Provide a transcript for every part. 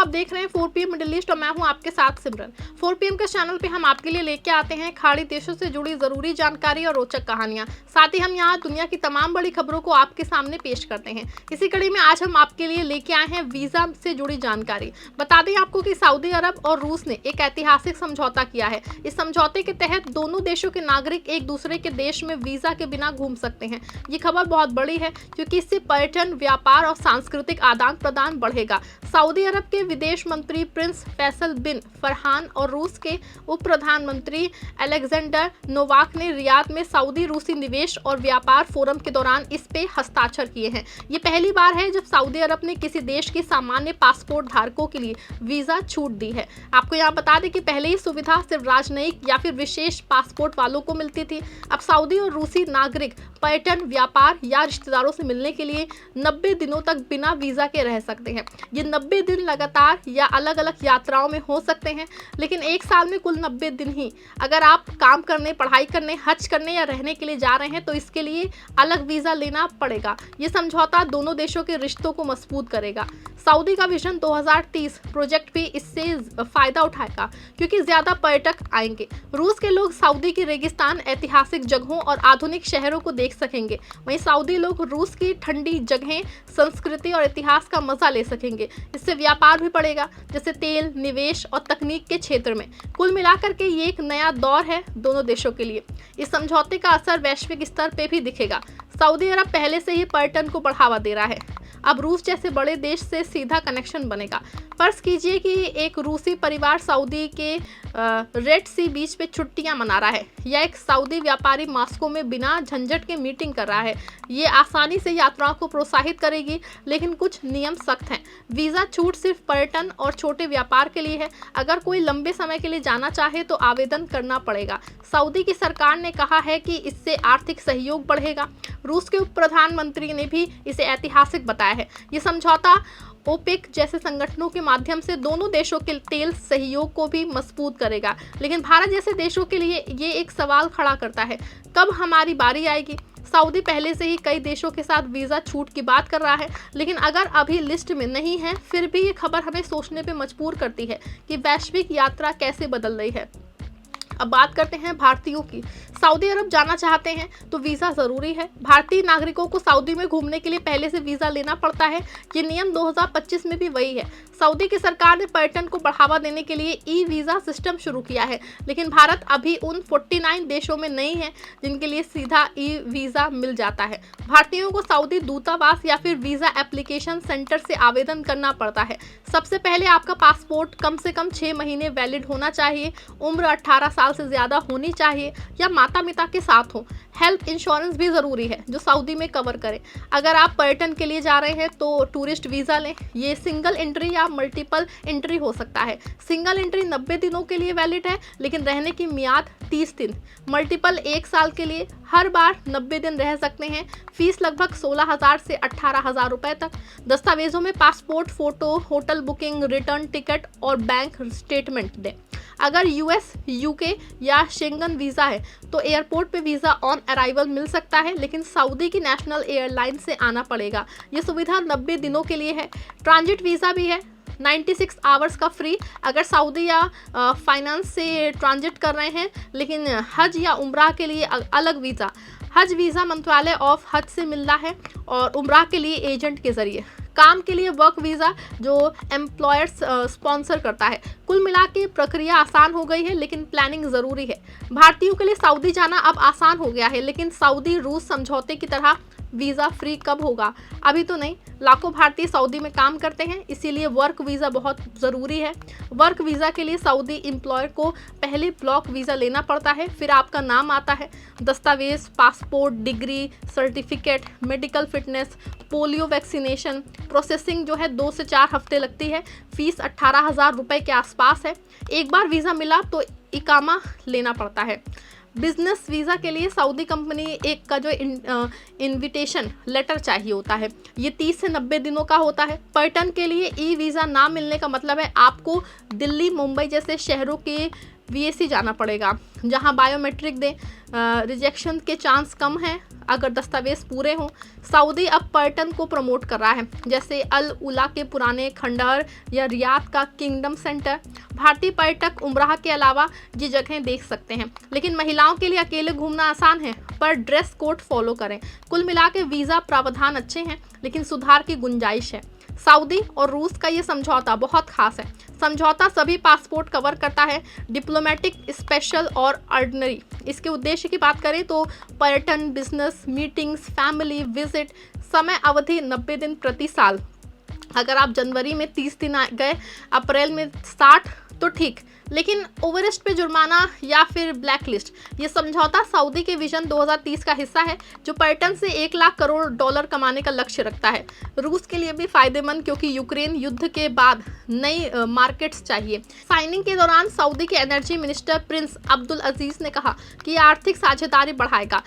आप देख रहे हैं 4 PM मिडिल ईस्ट और मैं हूं आपके साथ सिमरन। 4 PM के चैनल पे हम आपके लिए लेके आते हैं खाड़ी देशों से जुड़ी जरूरी जानकारी और रोचक कहानियां। साथ ही हम यहां दुनिया की तमाम बड़ी खबरों को आपके सामने पेश करते हैं। इसी कड़ी में आज हम आपके लिए लेके आए हैं वीजा से जुड़ी जानकारी। बता दें आपको कि सऊदी अरब और रूस ने एक ऐतिहासिक समझौता किया है। इस समझौते के तहत दोनों देशों के नागरिक एक दूसरे के देश में वीजा के बिना घूम सकते हैं। ये खबर बहुत बड़ी है क्योंकि इससे पर्यटन, व्यापार और सांस्कृतिक आदान प्रदान बढ़ेगा। सऊदी अरब के विदेश मंत्री प्रिंस फैसल बिन फरहान और रूस के उप प्रधानमंत्री अलेक्जेंडर नोवाक ने रियाद में सऊदी रूसी निवेश और व्यापार फोरम के दौरान इस पे हस्ताक्षर किए हैं। ये पहली बार है जब सऊदी अरब ने किसी देश के सामान्य पासपोर्ट धारकों के लिए वीजा छूट दी है। आपको यहाँ बता दें कि पहले ही सुविधा सिर्फ राजनयिक या फिर विशेष पासपोर्ट वालों को मिलती थी। अब सऊदी और रूसी नागरिक पर्यटन, व्यापार या रिश्तेदारों से मिलने के लिए 90 दिनों तक बिना वीजा के रह सकते हैं। ये 90 दिन लगातार या अलग अलग यात्राओं में हो सकते हैं, लेकिन एक साल में कुल 90 दिन ही। अगर आप काम करने, पढ़ाई करने, हज करने या रहने के लिए जा रहे हैं तो इसके लिए अलग वीजा लेना पड़ेगा। ये समझौता दोनों देशों के रिश्तों को मजबूत करेगा। सऊदी का विजन 2030 प्रोजेक्ट भी इससे फायदा उठाएगा क्योंकि ज्यादा पर्यटक आएंगे। रूस के लोग सऊदी की रेगिस्तान, ऐतिहासिक जगहों और आधुनिक शहरों को देख सकेंगे। वहीं सऊदी लोग रूस की ठंडी जगहें, संस्कृति और इतिहास का मजा ले सकेंगे। इससे व्यापार भी बढ़ेगा, जैसे तेल, निवेश और तकनीक के क्षेत्र में। कुल मिलाकर के ये एक नया दौर है दोनों देशों के लिए। इस समझौते का असर वैश्विक स्तर पे भी दिखेगा। सऊदी अरब पहले से ही पर्यटन को बढ़ावा दे रहा है। अब रूस जैसे बड़े देश से सीधा कनेक्शन बनेगा। फर्ज कीजिए कि एक रूसी परिवार सऊदी के रेड सी बीच पे छुट्टियां मना रहा है या एक सऊदी व्यापारी मॉस्को में बिना झंझट के मीटिंग कर रहा है। ये आसानी से यात्राओं को प्रोत्साहित करेगी, लेकिन कुछ नियम सख्त हैं। वीजा छूट सिर्फ पर्यटन और छोटे व्यापार के लिए है। अगर कोई लंबे समय के लिए जाना चाहे तो आवेदन करना पड़ेगा। सऊदी की सरकार ने कहा है कि इससे आर्थिक सहयोग बढ़ेगा। रूस के उप प्रधानमंत्री ने भी इसे ऐतिहासिक बताया है। ये समझौता ओपेक जैसे संगठनों के माध्यम से दोनों देशों के तेल सहयोग को भी मजबूत करेगा। लेकिन भारत जैसे देशों के लिए ये एक सवाल खड़ा करता है, कब हमारी बारी आएगी? सऊदी पहले से ही कई देशों के साथ वीजा छूट की बात कर रहा है, लेकिन अगर अभी लिस्ट में नहीं है, फिर भी ये खबर हमें सोचने पे मजबूर करती है कि वैश्विक यात्रा कैसे बदल रही है। अब बात करते हैं भारतीयों की। सऊदी अरब जाना चाहते हैं तो वीज़ा ज़रूरी है। भारतीय नागरिकों को सऊदी में घूमने के लिए पहले से वीज़ा लेना पड़ता है। ये नियम 2025 में भी वही है। सऊदी की सरकार ने पर्यटन को बढ़ावा देने के लिए ई वीज़ा सिस्टम शुरू किया है, लेकिन भारत अभी उन 49 देशों में नहीं है जिनके लिए सीधा ई वीज़ा मिल जाता है। भारतीयों को सऊदी दूतावास या फिर वीज़ा एप्लीकेशन सेंटर से आवेदन करना पड़ता है। सबसे पहले आपका पासपोर्ट कम से कम 6 महीने वैलिड होना चाहिए, उम्र 18 साल से ज़्यादा होनी चाहिए या माता पिता के साथ हो। हेल्थ इंश्योरेंस भी ज़रूरी है जो सऊदी में कवर करे। अगर आप पर्यटन के लिए जा रहे हैं तो टूरिस्ट वीज़ा लें। ये सिंगल एंट्री या मल्टीपल एंट्री हो सकता है। सिंगल एंट्री 90 दिनों के लिए वैलिड है, लेकिन रहने की मियाद 30 दिन। मल्टीपल 1 साल के लिए हर बार 90 दिन रह सकते हैं। फीस लगभग 16,000 से 18,000 रुपए तक। दस्तावेजों में passport photo, hotel booking, return ticket और बैंक स्टेटमेंट दें। अगर यूएस, यूके या शेंगन वीज़ा है तो एयरपोर्ट पे वीज़ा ऑन अराइवल मिल सकता है, लेकिन सऊदी की नेशनल एयरलाइन से आना पड़ेगा। ये सुविधा 90 दिनों के लिए है। ट्रांजिट वीज़ा भी है, 96 आवर्स का फ्री अगर सऊदी या फाइनेंस से ट्रांजिट कर रहे हैं, लेकिन हज या उम्रा के लिए अलग वीज़ा। हज वीज़ा मंत्रालय ऑफ हज से मिलता है और उम्रा के लिए एजेंट के जरिए। काम के लिए वर्क वीज़ा जो एम्प्लॉयर्स स्पॉन्सर करता है। कुल मिला के प्रक्रिया आसान हो गई है, लेकिन प्लानिंग ज़रूरी है। भारतीयों के लिए सऊदी जाना अब आसान हो गया है, लेकिन सऊदी रूस समझौते की तरह वीज़ा फ्री कब होगा? अभी तो नहीं। लाखों भारतीय सऊदी में काम करते हैं, इसीलिए वर्क वीज़ा बहुत ज़रूरी है। वर्क वीज़ा के लिए सऊदी एम्प्लॉयर को पहले ब्लॉक वीज़ा लेना पड़ता है, फिर आपका नाम आता है। दस्तावेज, passport, degree, certificate, medical fitness, polio vaccination processing जो है 2 से 4 हफ्ते लगती है। फीस 18,000 रुपये के आसपास है। एक बार वीज़ा मिला तो इकामा लेना पड़ता है। बिजनेस वीज़ा के लिए सऊदी कंपनी एक का जो इनविटेशन लेटर चाहिए होता है, ये 30 से 90 दिनों का होता है। पर्यटन के लिए ई वीज़ा ना मिलने का मतलब है आपको दिल्ली, मुंबई जैसे शहरों के VAC जाना पड़ेगा, जहां बायोमेट्रिक दें, रिजेक्शन के चांस कम हैं अगर दस्तावेज पूरे हों। सऊदी अब पर्यटन को प्रमोट कर रहा है, जैसे अल उला के पुराने खंडहर या रियाद का किंगडम सेंटर। भारतीय पर्यटक उम्राह के अलावा ये जगहें देख सकते हैं, लेकिन महिलाओं के लिए अकेले घूमना आसान है, पर ड्रेस कोड फॉलो करें। कुल मिला के वीज़ा प्रावधान अच्छे हैं, लेकिन सुधार की गुंजाइश है। सऊदी और रूस का ये समझौता बहुत खास है। समझौता सभी पासपोर्ट कवर करता है, डिप्लोमेटिक, स्पेशल और ऑर्डिनरी। इसके उद्देश्य की बात करें तो पर्यटन, बिजनेस, मीटिंग्स, फैमिली विजिट। समय अवधि 90 दिन प्रति साल। अगर आप जनवरी में 30 दिन गए, अप्रैल में 60 तो ठीक, लेकिन ओवरेस्ट पे जुर्माना या फिर ब्लैक लिस्ट। ये समझौता सऊदी के विजन 2030 का हिस्सा है, जो पर्यटन से 1 लाख करोड़ डॉलर कमाने का लक्ष्य रखता है। रूस के लिए भी फायदेमंद, क्योंकि यूक्रेन युद्ध के बाद नई मार्केट्स चाहिए। साइनिंग के दौरान सऊदी के एनर्जी मिनिस्टर प्रिंस अब्दुल अजीज ने कहा कि ये आर्थिक साझेदारी बढ़ाएगा।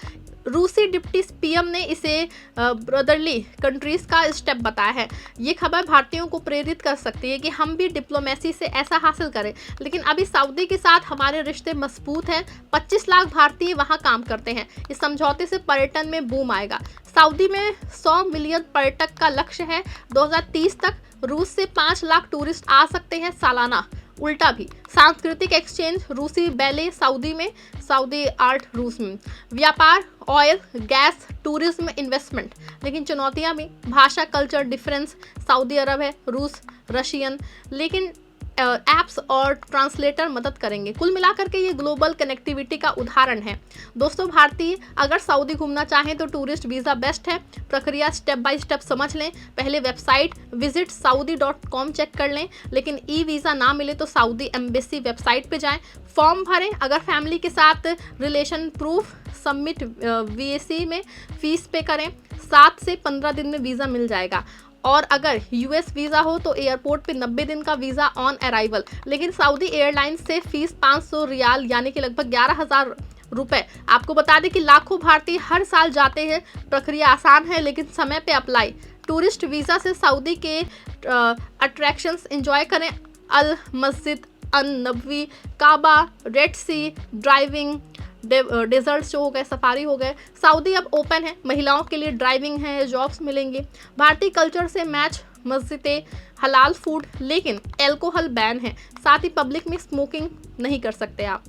रूसी डिप्टी पीएम ने इसे ब्रदरली कंट्रीज का स्टेप बताया है। ये खबर भारतीयों को प्रेरित कर सकती है कि हम भी डिप्लोमेसी से ऐसा हासिल करें, लेकिन अभी सऊदी के साथ हमारे रिश्ते मजबूत हैं। 25 लाख भारतीय वहां काम करते हैं। इस समझौते से पर्यटन में बूम आएगा। सऊदी में 100 मिलियन पर्यटक का लक्ष्य है 2030 तक। रूस से 5 लाख टूरिस्ट आ सकते हैं सालाना। उल्टा भी, सांस्कृतिक एक्सचेंज, रूसी बैले सऊदी में, सऊदी आर्ट रूस में, व्यापार, ऑयल, गैस, टूरिज्म, इन्वेस्टमेंट। लेकिन चुनौतियां भी, भाषा, कल्चर डिफरेंस। सऊदी अरब है, रूस, रशियन, लेकिन ऐप्स और ट्रांसलेटर मदद करेंगे। कुल मिलाकर के ये ग्लोबल कनेक्टिविटी का उदाहरण है। दोस्तों, भारतीय अगर सऊदी घूमना चाहें तो टूरिस्ट वीज़ा बेस्ट है। प्रक्रिया स्टेप बाय स्टेप समझ लें। पहले वेबसाइट visitsaudi.com चेक कर लें, लेकिन ई वीज़ा ना मिले तो सऊदी एम्बेसी वेबसाइट पे जाएं, फॉर्म भरें। अगर फैमिली के साथ रिलेशन प्रूफ सबमिट VAC में फीस पे करें। 7 से 15 दिन में वीज़ा मिल जाएगा। और अगर US वीज़ा हो तो एयरपोर्ट पे 90 दिन का वीज़ा ऑन अराइवल। लेकिन सऊदी एयरलाइंस से फीस 500 रियाल यानी कि लगभग 11,000 रुपए। आपको बता दें कि लाखों भारतीय हर साल जाते हैं। प्रक्रिया आसान है, लेकिन समय पे अप्लाई। टूरिस्ट वीज़ा से सऊदी के अट्रैक्शंस एंजॉय करें। अल मस्जिद अन नबवी, काबा, रेड सी, ड्राइविंग, डेजर्ट्स जो हो गए, सफारी हो गए। सऊदी अब ओपन है, महिलाओं के लिए ड्राइविंग है, जॉब्स मिलेंगे। भारतीय कल्चर से मैच, मस्जिदें, हलाल फूड, लेकिन अल्कोहल बैन है। साथ ही पब्लिक में स्मोकिंग नहीं कर सकते आप।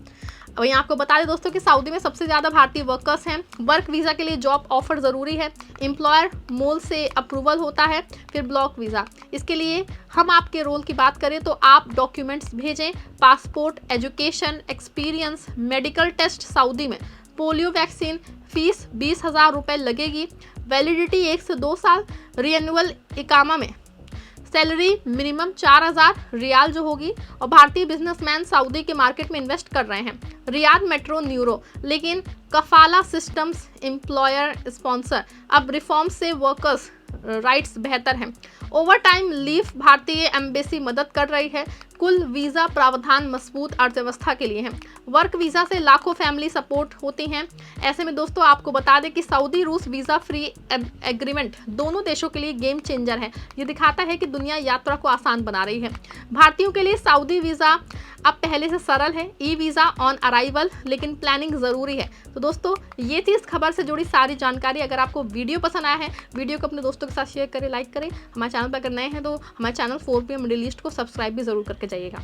वहीं आपको बता दें दोस्तों कि सऊदी में सबसे ज़्यादा भारतीय वर्कर्स हैं। वर्क वीज़ा के लिए जॉब ऑफर ज़रूरी है। एम्प्लॉयर मोल से अप्रूवल होता है, फिर ब्लॉक वीज़ा। इसके लिए हम आपके रोल की बात करें तो आप डॉक्यूमेंट्स भेजें, passport, education, experience, medical test Saudi में, पोलियो वैक्सीन। फीस 20,000 रुपये लगेगी। वैलिडिटी 1 से 2 साल। रिन्यूअल इकामा में सैलरी मिनिमम 4,000 रियाल जो होगी। और भारतीय बिजनेसमैन सऊदी के मार्केट में इन्वेस्ट कर रहे हैं। रियाद मेट्रो न्यूरो, लेकिन कफाला सिस्टम्स, एम्प्लॉयर स्पॉन्सर। अब रिफॉर्म से वर्कर्स राइट्स बेहतर हैं। ओवर टाइम लीव भारतीय एम्बेसी मदद कर रही है। कुल वीज़ा प्रावधान मजबूत अर्थव्यवस्था के लिए हैं। वर्क वीज़ा से लाखों फैमिली सपोर्ट होती हैं। ऐसे में दोस्तों आपको बता दें कि सऊदी रूस वीज़ा फ्री एग्रीमेंट दोनों देशों के लिए गेम चेंजर है। ये दिखाता है कि दुनिया यात्रा को आसान बना रही है। भारतीयों के लिए सऊदी वीज़ा अब पहले से सरल है। ई वीज़ा ऑन अराइवल, लेकिन प्लानिंग ज़रूरी है। तो दोस्तों, ये थी इस खबर से जुड़ी सारी जानकारी। अगर आपको वीडियो पसंद आया है, वीडियो को अपने दोस्तों के साथ शेयर करें, लाइक करें। हमारे चैनल पर अगर नए हैं तो हमारे चैनल 4PM मिडिल ईस्ट को सब्सक्राइब भी ज़रूर करके जाइएगा।